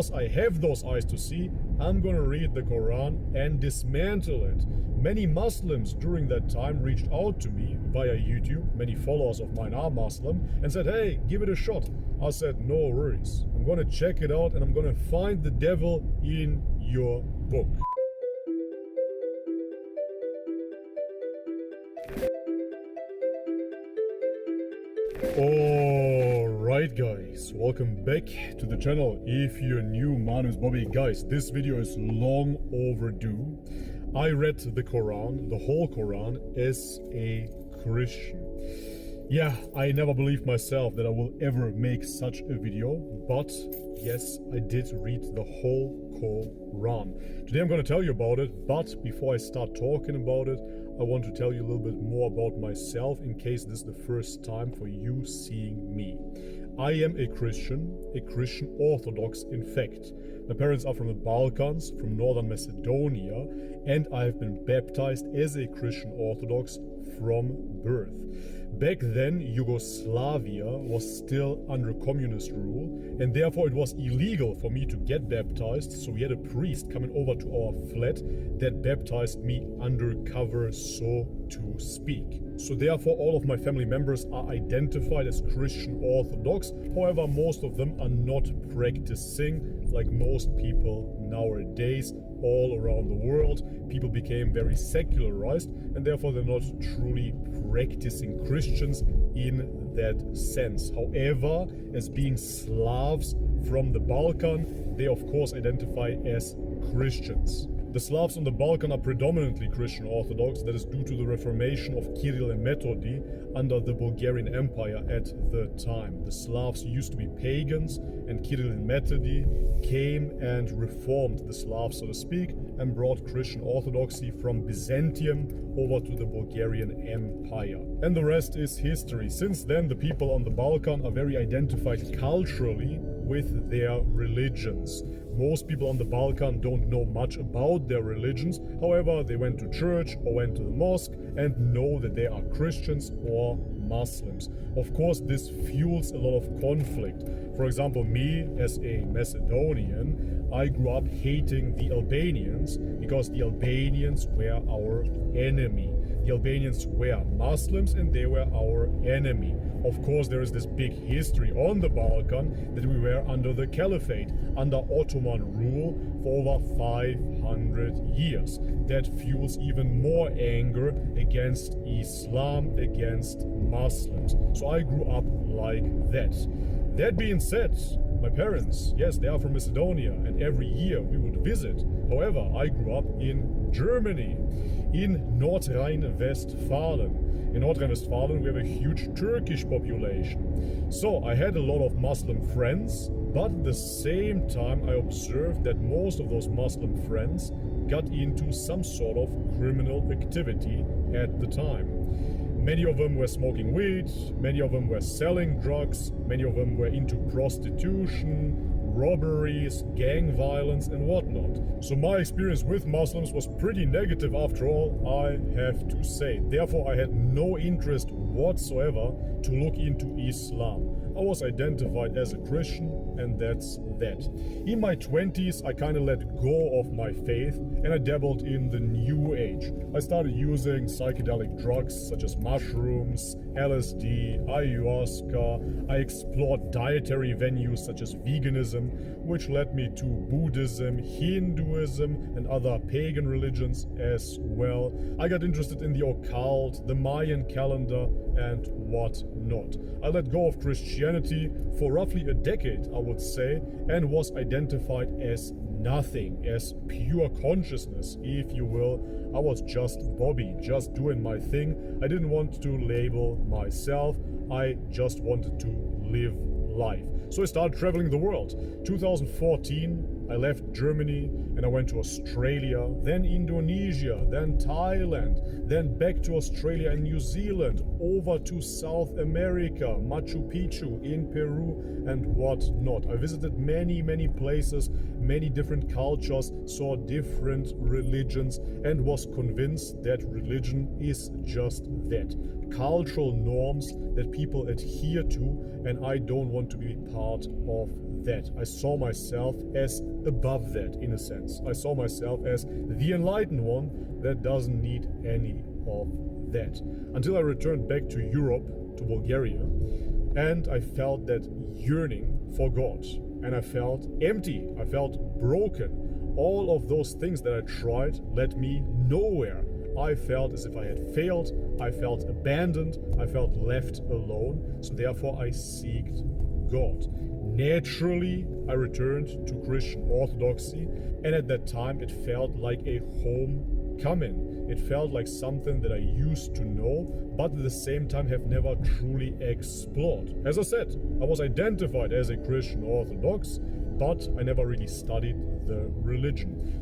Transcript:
because I have those eyes to see, I'm gonna read the Quran and dismantle it. Many Muslims during that time reached out to me via YouTube. Many followers of mine are Muslim and said, hey, give it a shot. I said, no worries. I'm gonna check it out and I'm gonna find the devil in your book. Alright guys, welcome back to the channel. If you're new, my name is Bobby. Guys, this video is long overdue. I read the Quran, the whole Quran, as a Christian. Yeah, I never believed myself that I will ever make such a video, but yes, I did read the whole Quran. Today I'm going to tell you about it, but before I start talking about it, I want to tell you a little bit more about myself in case this is the first time for you seeing me. I am a Christian Orthodox in fact. My parents are from the Balkans, from northern Macedonia, and I have been baptized as a Christian Orthodox from birth. Back then, Yugoslavia was still under communist rule, and therefore it was illegal for me to get baptized, so we had a priest coming over to our flat that baptized me undercover, so to speak. So therefore all of my family members are identified as Christian Orthodox. However, most of them are not practicing like most people nowadays all around the world. People became very secularized and therefore they're not truly practicing Christians in that sense. However, as being Slavs from the Balkan, they of course identify as Christians. The Slavs on the Balkan are predominantly Christian Orthodox. That is due to the reformation of Kirill and Methody under the Bulgarian Empire at the time. The Slavs used to be pagans, and Kirill and Methody came and reformed the Slavs, so to speak, and brought Christian Orthodoxy from Byzantium over to the Bulgarian Empire. And the rest is history. Since then, the people on the Balkan are very identified culturally with their religions. Most people on the Balkan don't know much about their religions. However, they went to church or went to the mosque and know that they are Christians or Muslims. Of course, this fuels a lot of conflict. For example, me as a Macedonian, I grew up hating the Albanians because the Albanians were our enemy. The Albanians were Muslims and they were our enemy. Of course, there is this big history on the Balkan that we were under the Caliphate, under Ottoman rule for over 500 years. That fuels even more anger against Islam, against Muslims. So I grew up like that. That being said, my parents, yes, they are from Macedonia, and every year we would visit. However, I grew up in Germany, in Nordrhein-Westfalen. In Nordrhein-Westfalen, we have a huge Turkish population. So I had a lot of Muslim friends, but at the same time, I observed that most of those Muslim friends got into some sort of criminal activity at the time. Many of them were smoking weed, many of them were selling drugs, many of them were into prostitution, robberies, gang violence and whatnot. So my experience with Muslims was pretty negative after all, I have to say. Therefore, I had no interest whatsoever to look into Islam. I was identified as a Christian and that's that. In my 20s, I kind of let go of my faith and I dabbled in the new age. I started using psychedelic drugs such as mushrooms, LSD, ayahuasca. I explored dietary venues such as veganism, which led me to Buddhism, Hinduism, and other pagan religions as well. I got interested in the occult, the Mayan calendar, and whatnot. I let go of Christianity for roughly a decade, I would say, and was identified as nothing, as pure consciousness, if you will. I was just Bobby, just doing my thing. I didn't want to label myself. I just wanted to live life. So I started traveling the world. 2014, I left Germany and I went to Australia, then Indonesia, then Thailand, then back to Australia and New Zealand, over to South America, Machu Picchu in Peru and whatnot. I visited many places, many different cultures, saw different religions, and was convinced that religion is just that. Cultural norms that people adhere to, and I don't want to be part of that. I saw myself as above that, in a sense. I saw myself as the enlightened one that doesn't need any of that. Until I returned back to Europe, to Bulgaria, and I felt that yearning for God. And I felt empty, I felt broken. All of those things that I tried led me nowhere. I felt as if I had failed, I felt abandoned, I felt left alone, so therefore I sought God. Naturally, I returned to Christian orthodoxy, and at that time it felt like a homecoming. It felt like something that I used to know, but at the same time have never truly explored. As I said, I was identified as a Christian Orthodox, but I never really studied the religion.